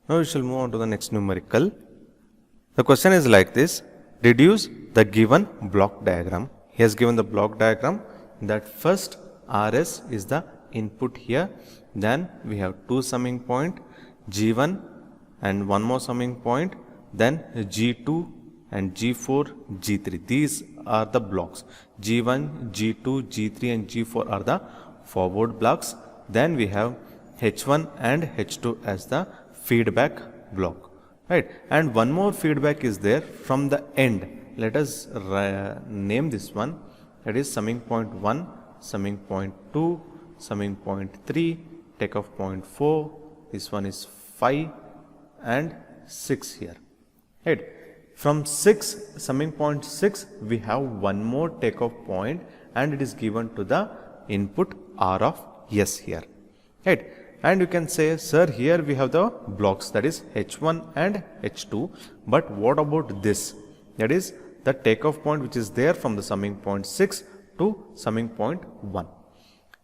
Now we shall move on to the next numerical. The question is like this: reduce the given block diagram. He has given the block diagram that first RS is the input here, then we have two summing point G1 and one more summing point, then G2 and G4, G3. These are the blocks. G1, G2, G3 and G4 are the forward blocks. Then we have H1 and H2 as the feedback block, right? And one more feedback is there from the end. Let us name this one, that is summing point 1, summing point 2, summing point 3, takeoff point 4, this one is 5 and 6 here, right? From 6, summing point 6, we have one more takeoff point and it is given to the input R of S here, right? And you can say, sir, here we have the blocks, that is H1 and H2, but what about this? That is the takeoff point which is there from the summing point 6 to summing point 1.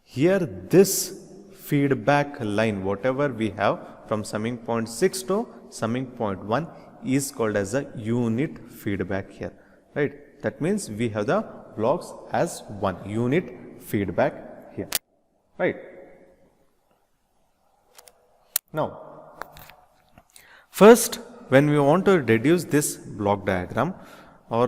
Here this feedback line, whatever we have from summing point 6 to summing point 1 is called as a unit feedback here, right? That means we have the blocks as one unit feedback here, right? Now, first when we want to reduce this block diagram, or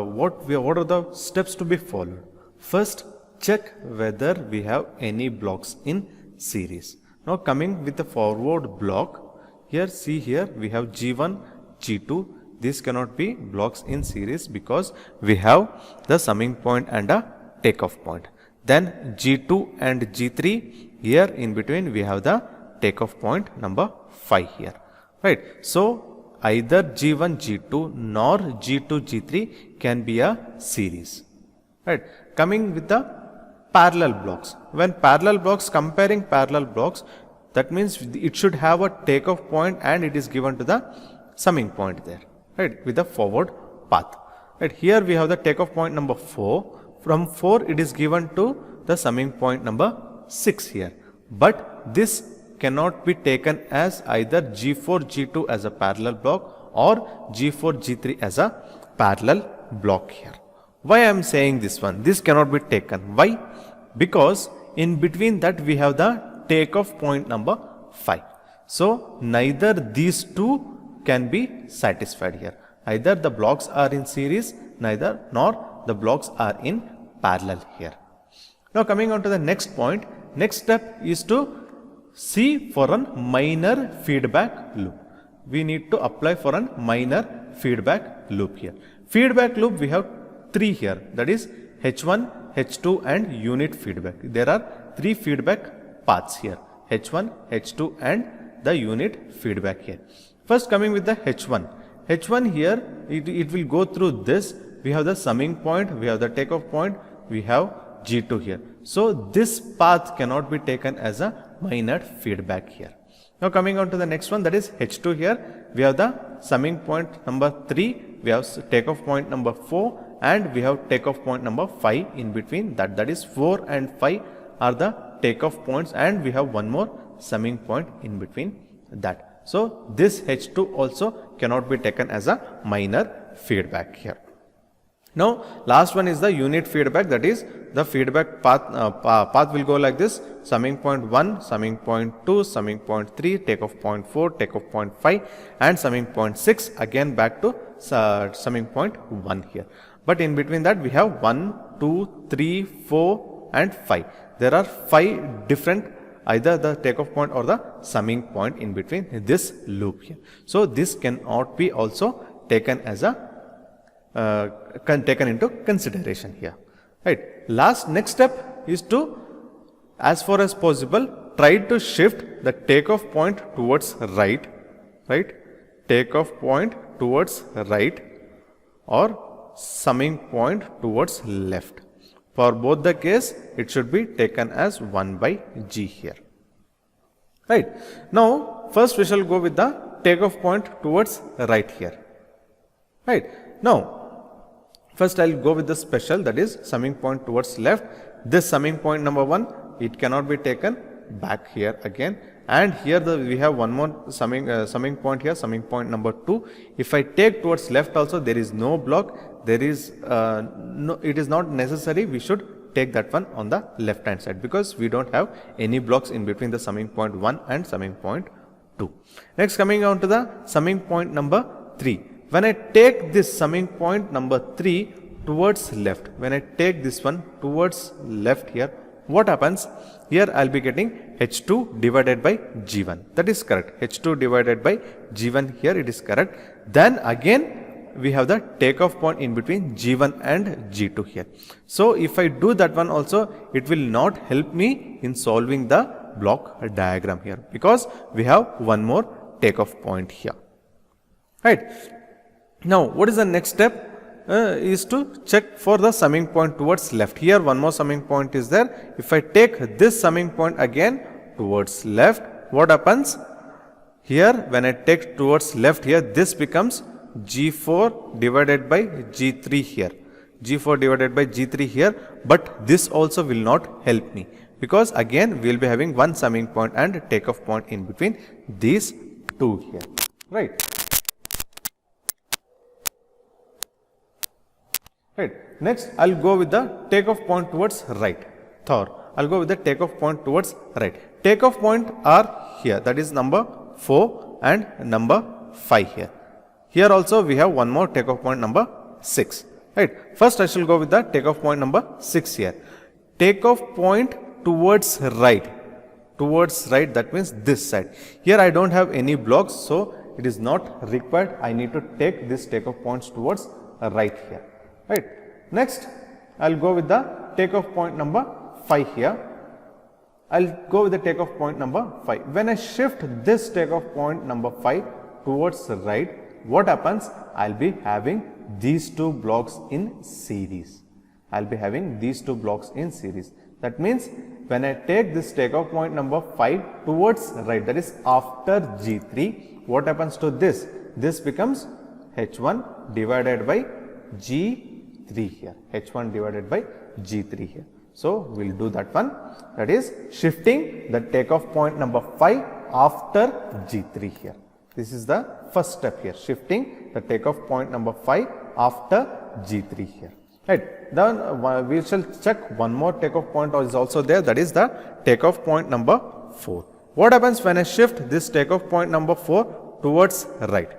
what are the steps to be followed? First, check whether we have any blocks in series. Now coming with the forward block, here see here we have G1, G2. These cannot be blocks in series because we have the summing point and a takeoff point. Then G2 and G3, here in between we have the takeoff point number 5 here, right? So either G1, G2 nor G2, G3 can be a series, right? Coming with the parallel blocks. When parallel blocks, comparing parallel blocks, that means it should have a takeoff point and it is given to the summing point there, right, with the forward path, right? Here we have the takeoff point number 4. From 4 it is given to the summing point number 6 here, but this cannot be taken as either G4, G2 as a parallel block or G4, G3 as a parallel block here. Why I am saying this one? This cannot be taken. Why? Because in between that we have the takeoff point number 5. So neither these two can be satisfied here. Either the blocks are in series, neither nor the blocks are in parallel here. Now coming on to the next point, next step is to see for a minor feedback loop. We need to apply for a minor feedback loop here. Feedback loop we have 3 here, that is H1, H2 and unit feedback. There are 3 feedback paths here, H1, H2 and the unit feedback here. First coming with the H1. H1 here, it will go through this. We have the summing point, we have the takeoff point, we have G2 here. So this path cannot be taken as a minor feedback here. Now coming on to the next one, that is H2 here. We have the summing point number 3, we have takeoff point number 4 and we have takeoff point number 5 in between that. That is 4 and 5 are the takeoff points and we have one more summing point in between that. So this H2 also cannot be taken as a minor feedback here. Now last one is the unit feedback, that is the feedback path will go like this: summing point 1, summing point 2, summing point 3, takeoff point 4, takeoff point 5 and summing point 6, again back to summing point 1 here. But in between that we have 1, 2, 3, 4 and 5. There are 5 different, either the takeoff point or the summing point in between this loop here. So this cannot be also taken as a taken into consideration here, right? Next step is to, as far as possible, try to shift the takeoff point towards right, takeoff point towards right or summing point towards left. For both the case, it should be taken as 1 by G here, right? Now first we shall go with the takeoff point towards right here, right? Now first I will go with the special, that is summing point towards left. This summing point number 1, it cannot be taken. back here again, and here we have one more summing point here, summing point number 2. If I take towards left also, there is no block, there is it is not necessary we should take that one on the left hand side, because we don't have any blocks in between the summing point 1 and summing point 2. Next, coming on to the summing point number 3. When I take this summing point number 3 towards left, when I take this one towards left here, what happens? Here I will be getting H2 divided by G1. That is correct. H2 divided by G1 here, it is correct. Then again we have the takeoff point in between G1 and G2 here. So if I do that one also, it will not help me in solving the block diagram here, because we have one more takeoff point here. Right. Now what is the next step? Is to check for the summing point towards left. Here one more summing point is there. If I take this summing point again towards left, what happens? Here when I take towards left here, this becomes G4 divided by G3 here. G4 divided by G3 here, but this also will not help me, because again we will be having one summing point and takeoff point in between these two here. Right. Right. Next, I will go with the takeoff point towards right. I will go with the takeoff point towards right. Takeoff point are here, that is number 4 and number 5 here. Here also we have one more takeoff point number 6. Right. First I shall go with the takeoff point number 6 here. Takeoff point towards right. That means this side. Here I don't have any blocks, so it is not required. I need to take this takeoff points towards right here. Right. Next, I will go with the takeoff point number 5 here. I will go with the takeoff point number 5. When I shift this takeoff point number 5 towards right, what happens? I will be having these two blocks in series. I will be having these two blocks in series. That means when I take this takeoff point number 5 towards right, that is after G3, what happens to this? This becomes H1 divided by G3 here. H1 divided by G3 here. So we will do that one. That is shifting the takeoff point number 5 after G3 here. This is the first step here, shifting the takeoff point number 5 after G3 here. Right. Then we shall check one more takeoff point is also there, that is the takeoff point number 4. What happens when I shift this takeoff point number 4 towards right?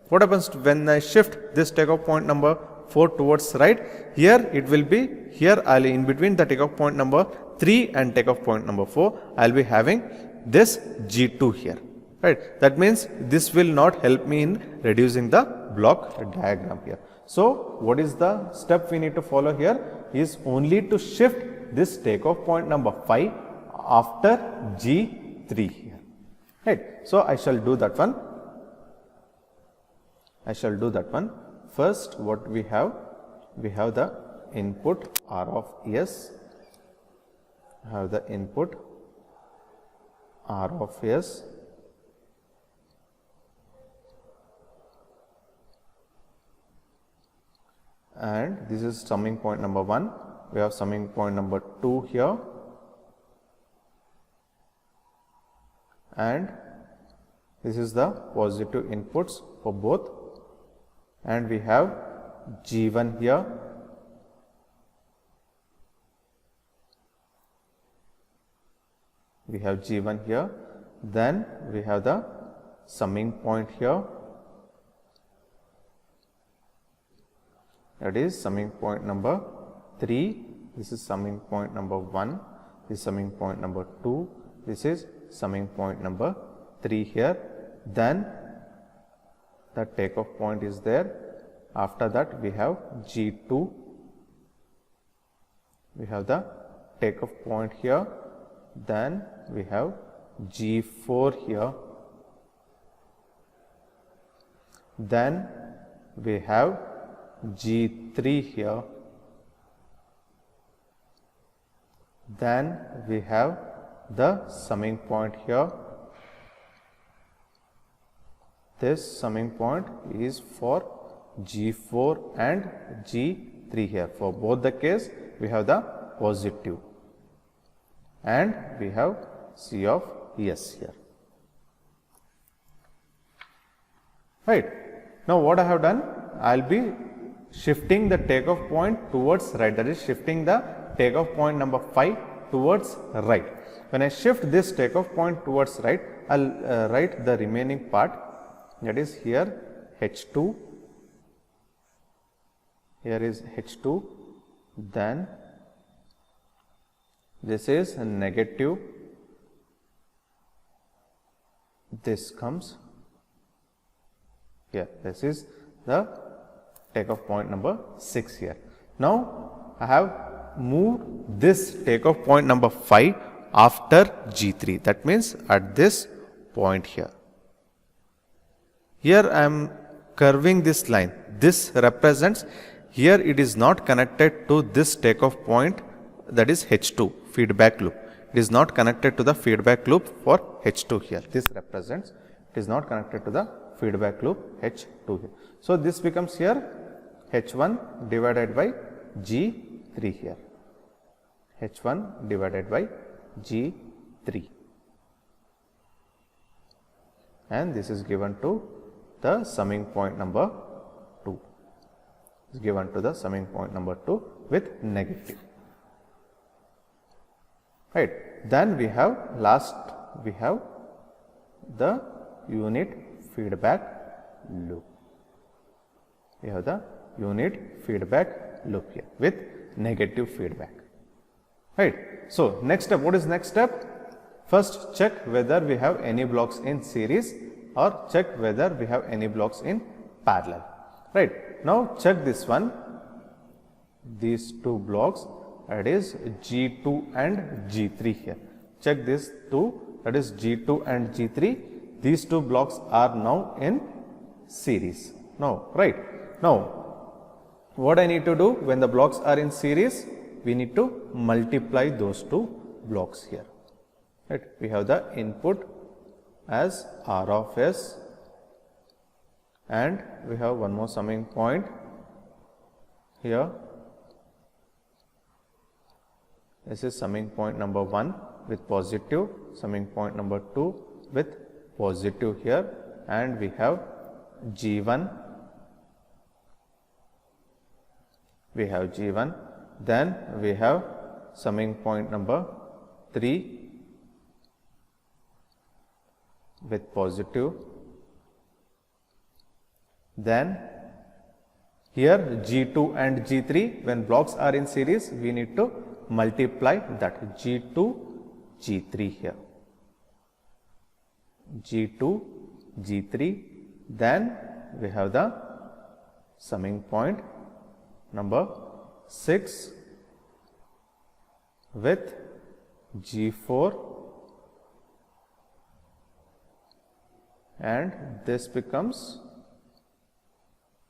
What happens when I shift this takeoff point number 4 towards right? Here it will be, here I will in between the takeoff point number 3 and takeoff point number 4, I will be having this G2 here. Right. That means this will not help me in reducing the block diagram here. So what is the step we need to follow here? Is only to shift this takeoff point number 5 after G3 here. Right. So I shall do that one. First, what we have the input R of S. Have the input R of S. And this is summing point number 1. We have summing point number 2 here. And this is the positive inputs for both. And we have G1 here. Then we have the summing point here. That is summing point number 3. This is summing point number 1. This is summing point number 2. This is summing point number 3 here. Then the takeoff point is there. After that we have G2. We have the takeoff point here. Then we have G4 here. Then we have G3 here. Then we have the summing point here. This summing point is for G4 and G3 here. For both the case, we have the positive. And we have C of S here. Right. Now what I have done, I will be shifting the takeoff point towards right, that is shifting the takeoff point number 5 towards right. When I shift this takeoff point towards right, I will write the remaining part, that is here H2, here is H2, then this is negative, this comes here, this is the takeoff point number 6 here. Now I have moved this takeoff point number 5 after G3, that means at this point here. Here I am curving this line, this represents, here it is not connected to this takeoff point, that is H2 feedback loop. It is not connected to the feedback loop for H2 here. This represents it is not connected to the feedback loop H2 here. So this becomes here H1 divided by G3 here. H1 divided by G3. And this is given to the summing point number 2. Is given to the summing point number 2 with negative. Right. Then we have the unit feedback loop. We have the unit feedback loop here with negative feedback. Right. So next step, what is next step? First check whether we have any blocks in series or check whether we have any blocks in parallel. Right. Now check this one, these two blocks, that is G2 and G3 here. Check this two, that is G2 and G3. These two blocks are now in series. Now, right. Now, what I need to do when the blocks are in series, we need to multiply those two blocks here. Right. We have the input as R of S and we have one more summing point here. This is summing point number 1 with positive, summing point number 2 with positive here, and we have G1, then we have summing point number 3 with positive, then here G2 and G3, when blocks are in series, we need to multiply that G2, G3 here, G2, G3, then we have the summing point number 6 with G4, and this becomes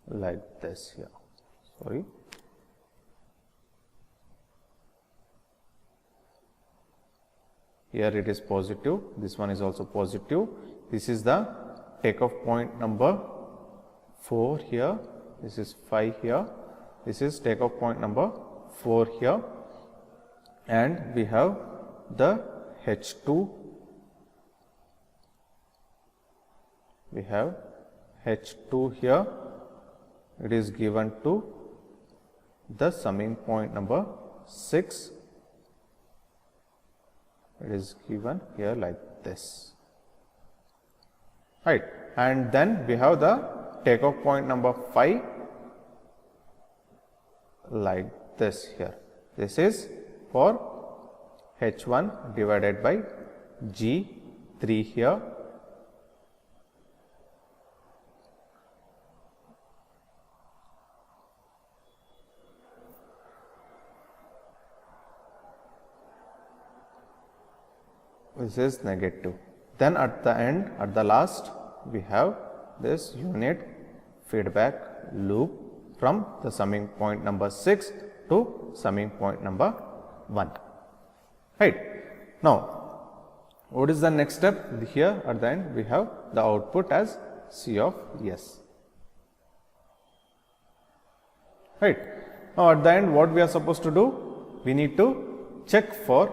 like this here, sorry. Here it is positive, this one is also positive. This is the takeoff point number 4 here, this is 5 here, this is takeoff point number 4 here, and we have the H2, we have H2 here, it is given to the summing point number 6. It is given here like this, right, and then we have the takeoff point number 5 like this here. This is for H1 divided by G3 here, this is negative. Then at the end, at the last, we have this unit feedback loop from the summing point number 6 to summing point number 1. Right. Now, what is the next step? Here at the end, we have the output as C of S. Right. Now, at the end, what we are supposed to do? We need to check for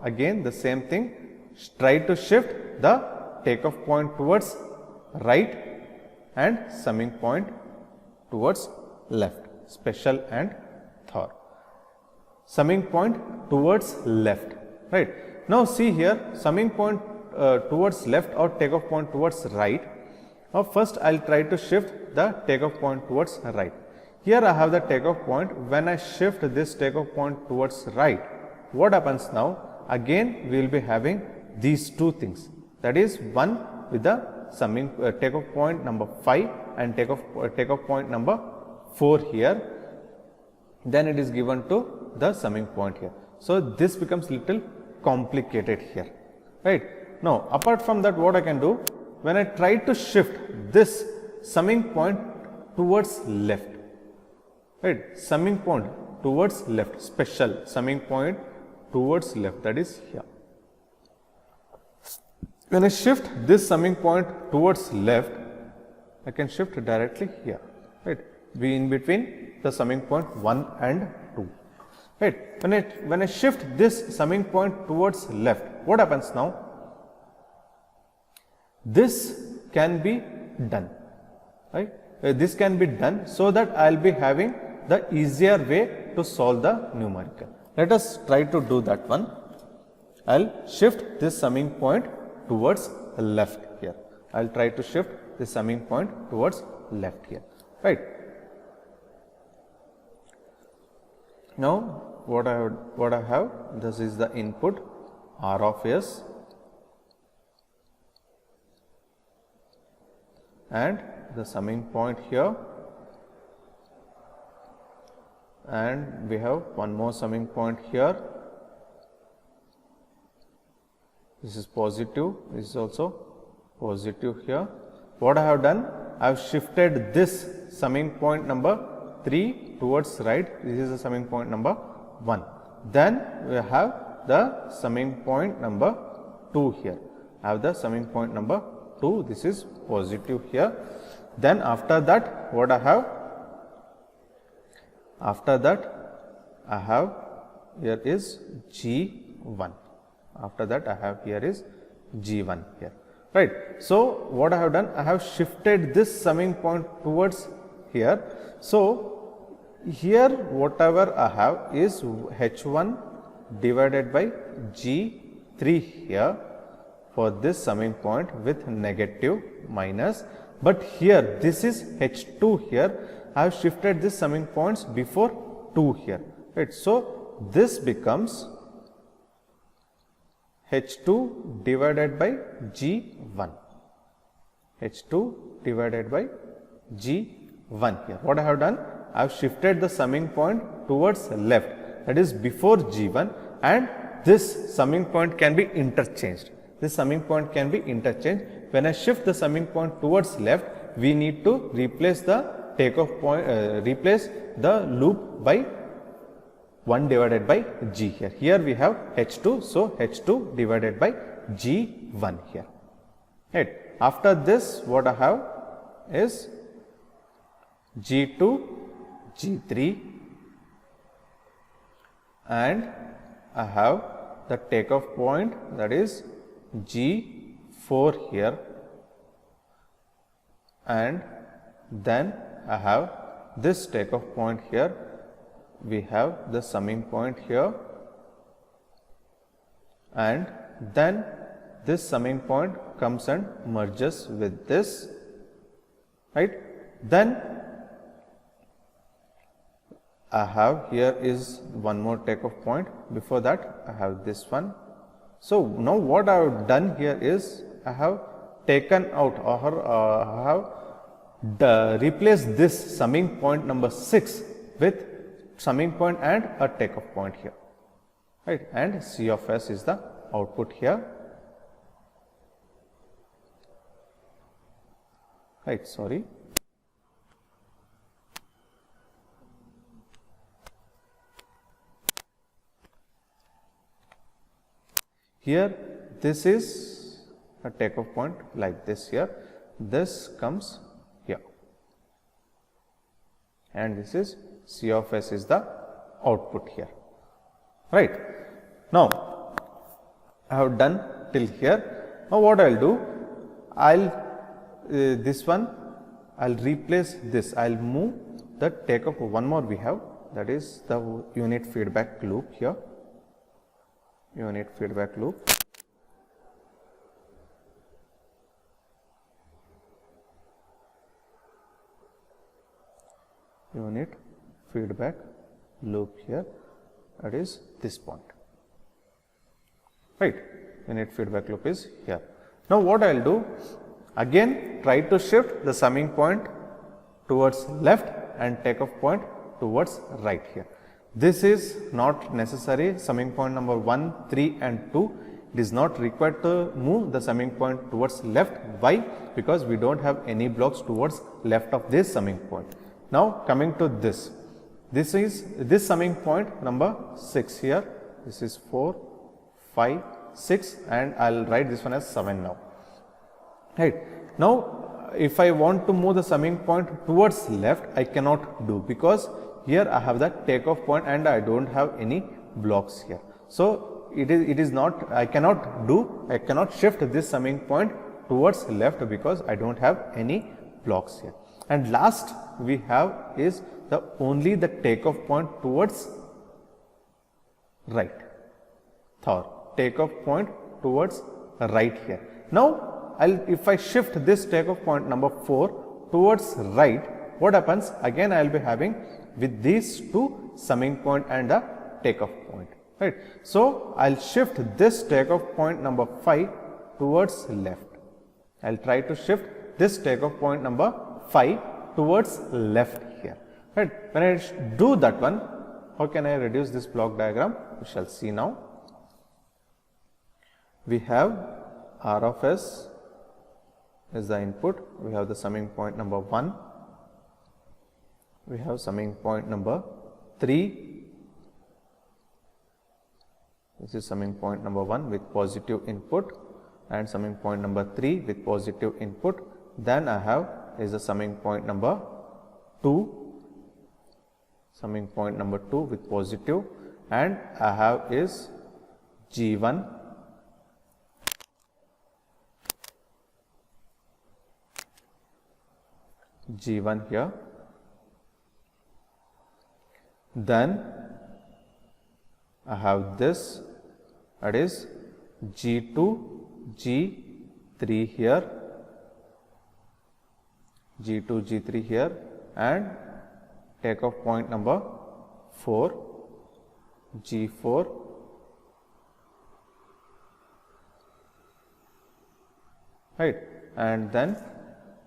again the same thing. try to shift the takeoff point towards right and summing point towards left, special and Thor. Summing point towards left, right. Now see here, summing point towards left or takeoff point towards right. Now first I will try to shift the takeoff point towards right. Here I have the takeoff point. When I shift this takeoff point towards right, what happens now? Again we will be having these two things, that is one with the summing takeoff point number 5 and takeoff point number 4 here, then it is given to the summing point here. So this becomes little complicated here, right. Now apart from that, what I can do, when I try to shift this summing point towards left, right, summing point towards left, special summing point towards left, that is here. When I shift this summing point towards left, I can shift directly here, right, be in between the summing point 1 and 2, right. When I shift this summing point towards left, what happens now? This can be done, right. This can be done so that I will be having the easier way to solve the numerical. Let us try to do that one. I will shift this summing point towards left here. I will try to shift the summing point towards left here, right. Now what I have, this is the input R of S and the summing point here, and we have one more summing point here. This is positive, this is also positive here. What I have done, I have shifted this summing point number 3 towards right, this is the summing point number 1. Then we have the summing point number 2 here. I have the summing point number 2, this is positive here. Then after that, what I have? After that, I have here is G1. After that, I have here is G1 here, right. So what I have done, I have shifted this summing point towards here. So here whatever I have is H1 divided by G3 here for this summing point with negative minus, but here this is H2 here. I have shifted this summing points before 2 here, right. So this becomes H2 divided by G1, H2 divided by G1 here. What I have done, I have shifted the summing point towards left, that is before G1, and this summing point can be interchanged. This summing point can be interchanged. When I shift the summing point towards left, we need to replace the takeoff point, replace the loop by 1 divided by G here. Here we have H2, so H2 divided by G1 here, right. After this, what I have is G2, G3, and I have the takeoff point, that is G4 here, and then I have this takeoff point here. We have the summing point here, and then this summing point comes and merges with this, right. Then I have here is one more takeoff point. Before that, I have this one. So now what I have done here is I have taken out, or I have replaced this summing point number 6 with summing point and a takeoff point here, right, and C of S is the output here, right. Sorry, here this is a takeoff point like this here, this comes here, and this is C of S is the output here, right. Now I have done till here. Now what I'll do, this one I'll replace this. I'll move the takeoff. One more we have, that is the unit feedback loop here. Unit feedback loop. Unit feedback loop here, that is this point, right? Unit feedback loop is here. Now what I'll do, again try to shift the summing point towards left and takeoff point towards right here. This is not necessary. Summing point number 1, 3 and 2, it is not required to move the summing point towards left. Why? Because we don't have any blocks towards left of this summing point. Now coming to this, this is this summing point number 6 here. This is 4, 5, 6 and I'll write this one as 7 now. Right. Now if I want to move the summing point towards left, I cannot do, because here I have the takeoff point and I don't have any blocks here. So it is not, I cannot shift this summing point towards left because I don't have any blocks here. And last we have is only the takeoff point towards right. Third, takeoff point towards right here. Now if I shift this takeoff point number 4 towards right, what happens? Again I will be having with these two summing point and a takeoff point, right? So I'll shift this takeoff point number 5 towards left. I'll try to shift this takeoff point number 5 towards left here, right? When I do that one, how can I reduce this block diagram? We shall see now. We have R of S is the input. We have the summing point number 1. We have summing point number 3. This is summing point number 1 with positive input, and summing point number 3 with positive input. Then I have is the summing point number 2, summing point number 2 with positive, and I have is G1, G1 here. Then I have this, that is G2, G3 here, G2, G3 here, and takeoff point number 4, G4, right? And then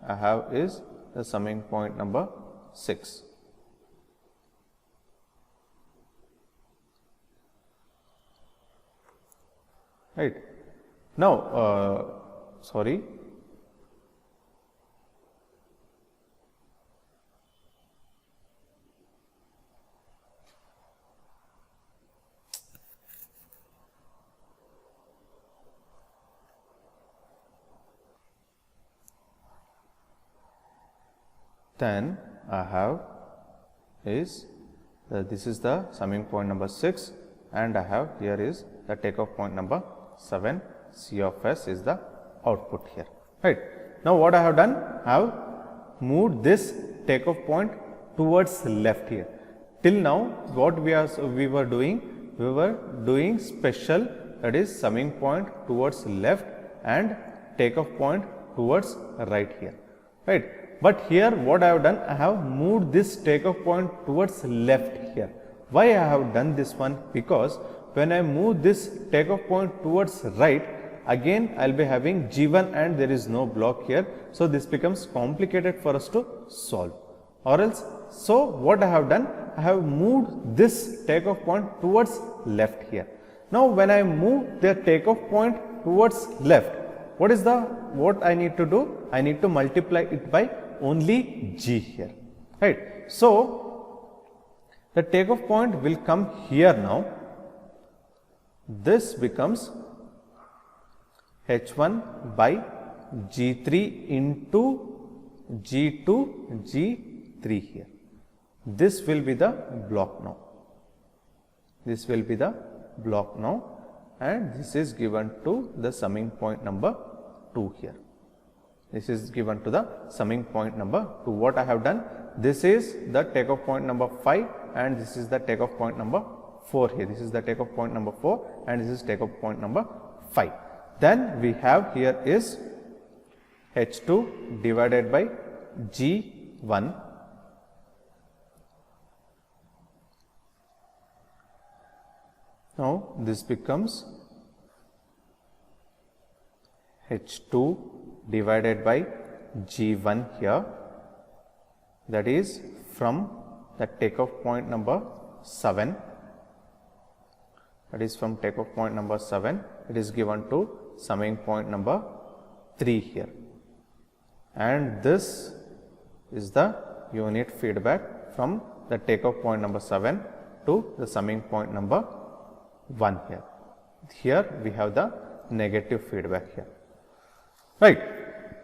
I have is the summing point number 6. Right. Now, sorry. Then I have is this is the summing point number 6, and I have here is the takeoff point number 7. C of S is the output here, right? Now what I have done, I have moved this takeoff point towards left here. Till now what we were doing special, that is summing point towards left and takeoff point towards right here, right? But here what I have done, I have moved this takeoff point towards left here. Why I have done this one? Because when I move this takeoff point towards right, again I will be having G1 and there is no block here. So this becomes complicated for us to solve. Or else, so what I have done, I have moved this takeoff point towards left here. Now when I move the takeoff point towards left, what I need to do? I need to multiply it by only G here, right? So the takeoff point will come here now. This becomes H1 by G3 into G2 G3 here. This will be the block now. This will be the block now. and this is given to the summing point number 2 here. This is given to the summing point number 2. What I have done? This is the takeoff point number 5 and this is the takeoff point number 4 here. This is the takeoff point number 4 and this is takeoff point number 5. Then we have here is H2 divided by G1 . Now this becomes H2 divided by G1 here, that is from the takeoff point number 7, that is from takeoff point number 7, it is given to summing point number 3 here, and this is the unit feedback from the takeoff point number 7 to the summing point number 1 here. Here we have the negative feedback here, right.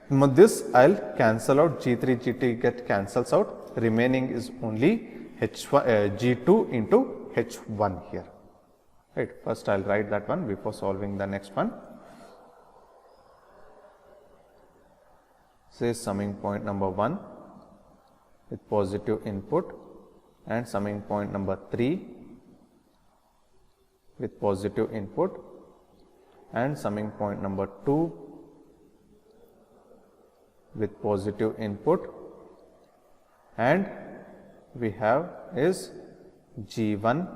Now this I'll cancel out, G3 G2 get cancels out, remaining is only H1 G2 into H1 here, right. First I'll write that one before solving the next one. Say summing point number 1 with positive input and summing point number 3 with positive input and summing point number 2 with positive input, and we have is G1,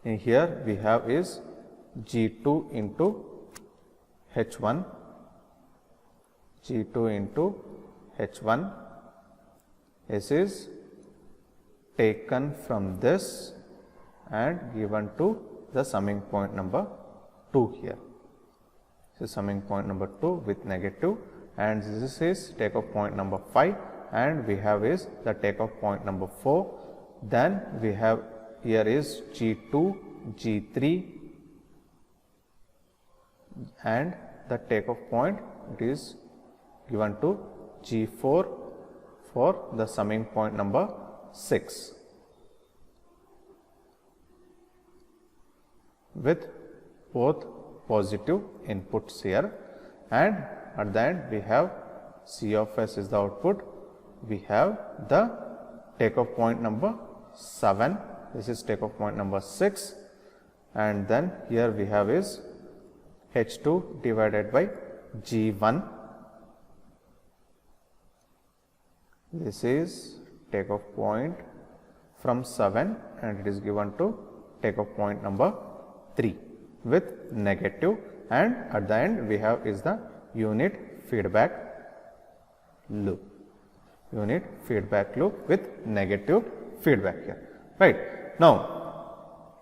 and here we have is G2 into H1, G2 into H1. This is taken from this and given to the summing point number 2 here. So summing point number 2 with negative, and this is takeoff point number 5 and we have is the takeoff point number 4. Then we have here is G2, G3 and the takeoff point it is given to G4 for the summing point number 6 with both positive inputs here, and at the end we have C of S is the output. We have the takeoff point number 7, this is takeoff point number 6, and then here we have is H2 divided by G1. This is takeoff point from 7 and it is given to takeoff point number 3 with negative, and at the end we have is the unit feedback loop, unit feedback loop with negative feedback here, right. Now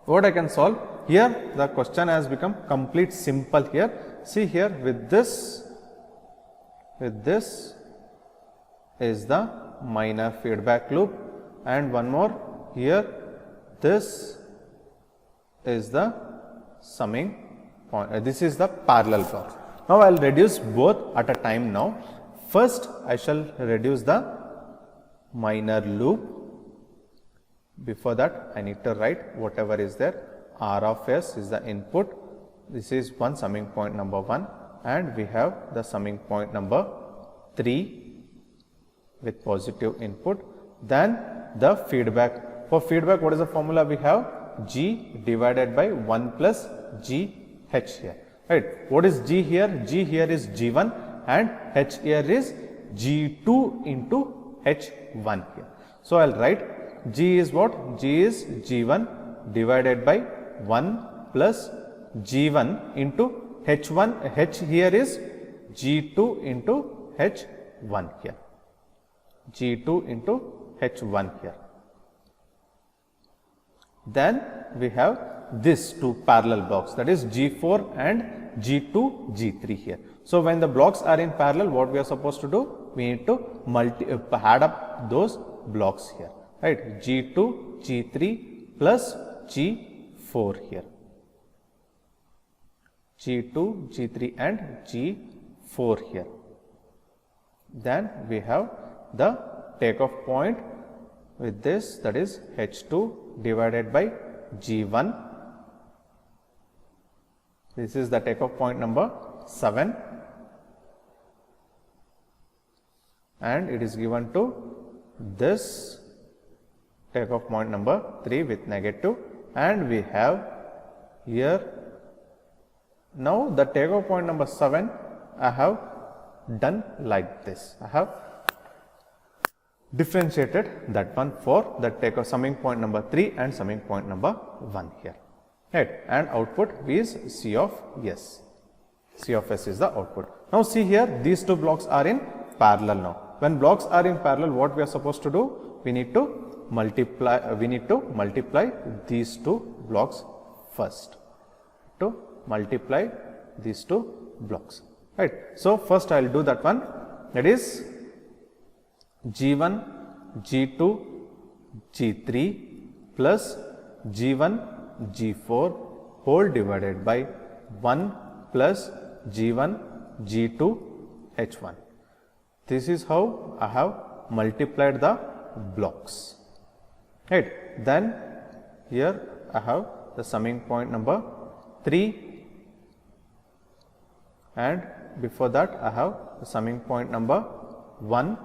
what I can solve here, the question has become complete simple here. See here with this is the minor feedback loop, and one more here, this is the summing point, this is the parallel block. Now I will reduce both at a time now. First I shall reduce the minor loop. Before that I need to write whatever is there. R of S is the input, this is one summing point number 1, and we have the summing point number 3 with positive input. Then the feedback, for feedback what is the formula we have? G divided by 1 plus G H here, right. What is G here? G here is G1 and H here is G2 into H1 here. So I will write G is what? G is G1 divided by 1 plus G1 into H1, H here is G2 into H1 here, G2 into H1 here. Then we have this two parallel blocks, that is G4 and G2, G3 here. So when the blocks are in parallel, what we are supposed to do? We need to add up those blocks here, right. G2, G3 plus G4 here, G2, G3 and G4 here. Then we have the takeoff point with this, that is H2 divided by G1 This is the takeoff point number 7, and it is given to this takeoff point number 3 with negative, and we have here now the takeoff point number 7 I have done like this. I have differentiated that one for the takeoff summing point number 3 and summing point number 1 here, right, and output is C of S. C of S is the output. Now see here, these two blocks are in parallel now. When blocks are in parallel, what we are supposed to do? We need to multiply these two blocks first. To multiply these two blocks, right. So first I will do that one, that is G1, G2, G3 plus G1, G4 whole divided by 1 plus G1, G2, H1. This is how I have multiplied the blocks, right. Then here I have the summing point number 3, and before that I have the summing point number 1.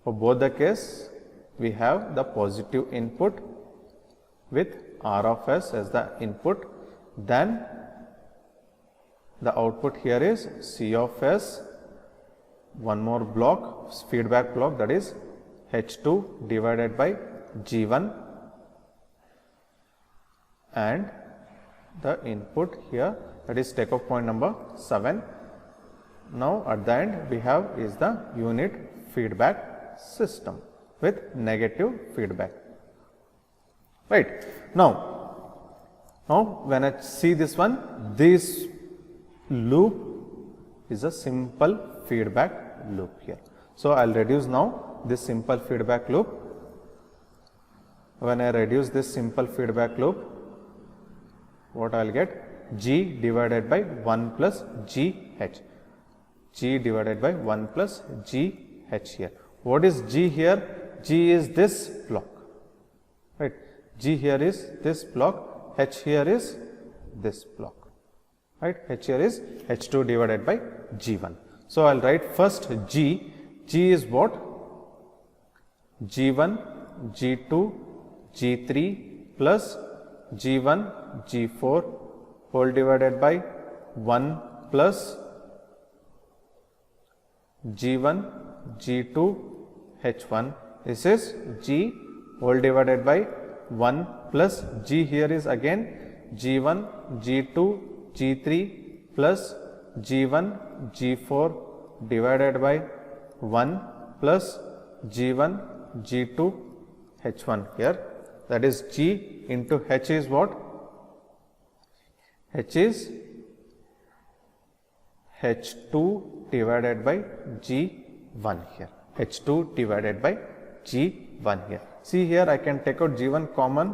For both the case, we have the positive input with R of S as the input. Then the output here is C of S, one more block, feedback block, that is H2 divided by G1, and the input here, that is takeoff point number 7. Now at the end we have is the unit feedback system with negative feedback, right. Now when I see this one, this loop is a simple feedback loop here. So I will reduce now this simple feedback loop. When I reduce this simple feedback loop, what I will get? G divided by 1 plus GH. G divided by 1 plus GH here. What is G here? G is this block, right. G here is this block, H here is this block, right. H here is H2 divided by G1. So I will write first G. G is what? G1, G2, G3 plus G1, G4 whole divided by 1 plus G1, G2, H1. This is G whole divided by 1 plus G here is again G1, G2, G3 plus G1, G4 divided by 1 plus G1, G2, H1 here. That is G into H is what? H is H2 divided by G1 here. H2 divided by G1 here. See here, I can take out G1 common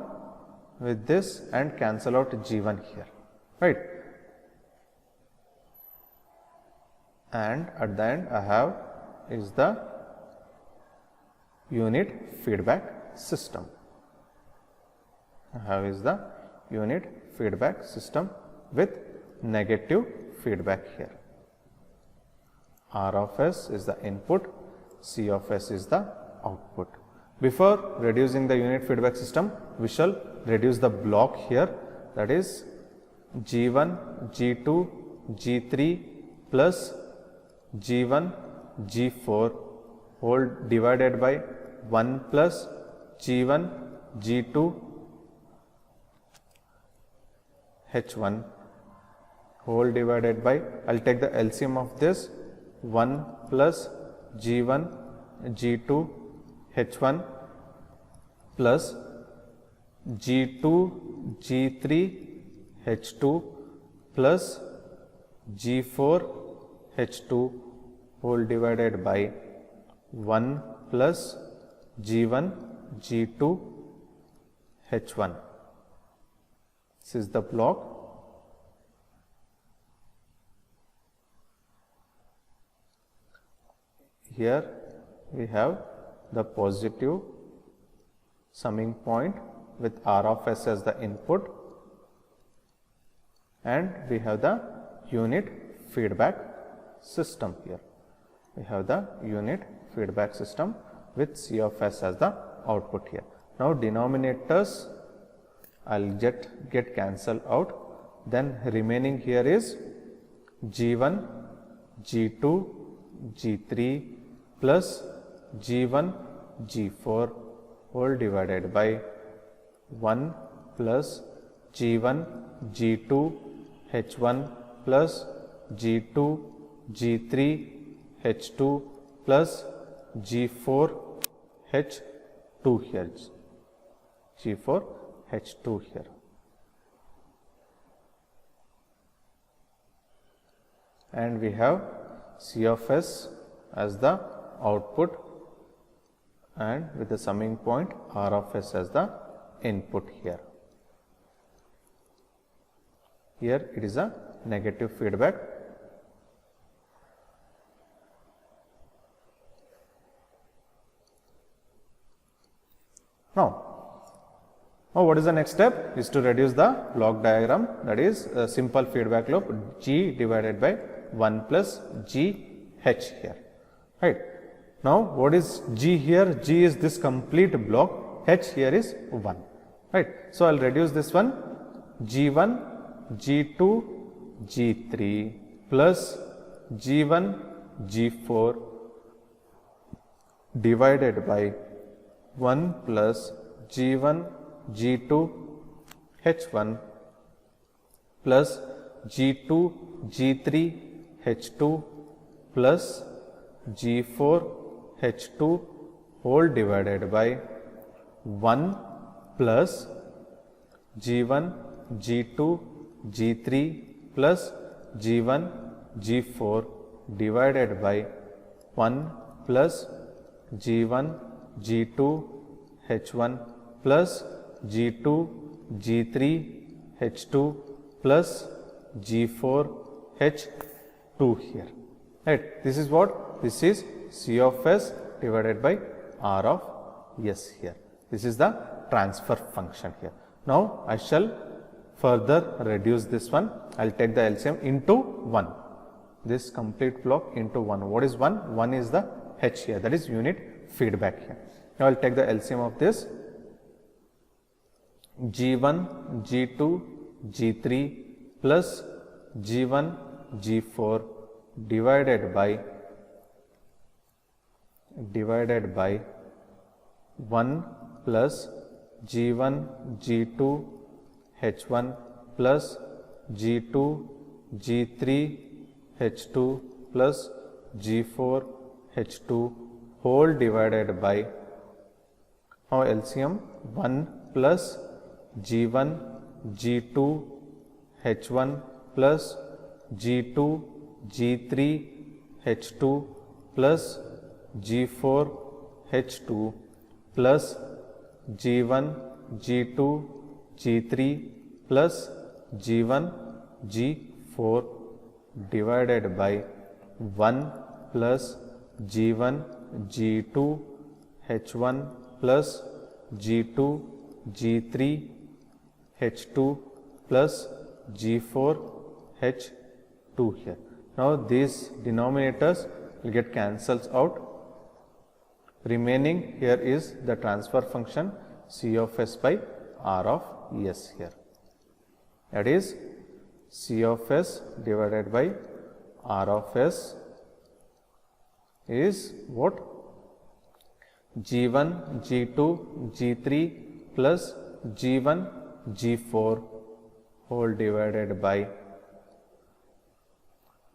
with this and cancel out G1 here, right. And at the end I have is the unit feedback system. I have is the unit feedback system with negative feedback here. R of S is the input, C of S is the output. Before reducing the unit feedback system, we shall reduce the block here, that is G1, G2, G3 plus G1, G4 whole divided by 1 plus G1, G2, H1 whole divided by, I will take the LCM of this, 1 plus G1, G2, H1 plus G2, G3, H2 plus G4, H2 whole divided by 1 plus G1, G2, H1. This is the block. Here we have the positive summing point with R of S as the input, and we have the unit feedback system here. We have the unit feedback system with C of S as the output here. Now denominators I'll get cancelled out, then remaining here is G1, G2, G3 plus G1, G4 whole divided by 1 plus G1, G2, H1 plus G2, G3, H2 plus G4, H2 here. G4, H2 here. And we have C of S as the output and with the summing point R of S as the input here. Here it is a negative feedback. Now what is the next step? Is to reduce the block diagram, that is a simple feedback loop G divided by 1 plus G H here, right. Now what is G here? G is this complete block, H here is 1, right. So I'll reduce this one, G1, G2, G3 plus G1, G4 divided by 1 plus G1, G2, H1 plus G2, G3, H2 plus G4, H2 whole divided by 1 plus G1, G2, G3 plus G1, G4 divided by 1 plus G1, G2, H1 plus G2, G3, H2 plus G4, H2 here, right. This is what? This is C of S divided by R of S here. This is the transfer function here. Now I shall further reduce this one. I will take the LCM into 1. This complete block into 1. What is 1? 1 is the H here, that is unit feedback here. Now I will take the LCM of this. G1, G2, G3 plus G1, G4 divided by 1 plus G1, G2, H1 plus G2, G3, H2 plus G4, H2 whole divided by LCM 1 plus G1, G2, H1 plus G2, G3, H2 plus G4, H2 plus G1, G2, G3 plus G1, G4 divided by 1 plus G1, G2, H1 plus G2, G3, H2 plus G4, H2 here. Now these denominators will get cancelled out. Remaining here is the transfer function C of S by R of S here. That is C of S divided by R of S is what? G1, G2, G3 plus G1, G4 whole divided by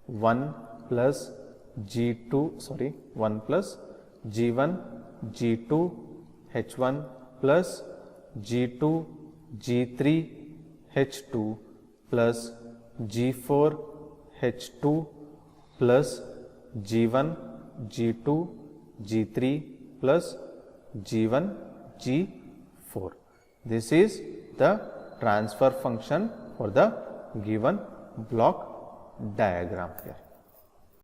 1 plus G2, 1 plus G1, G2, H1 plus G2, G3, H2 plus G4, H2 plus G1, G2, G3 plus G1, G4. This is the transfer function for the given block diagram here.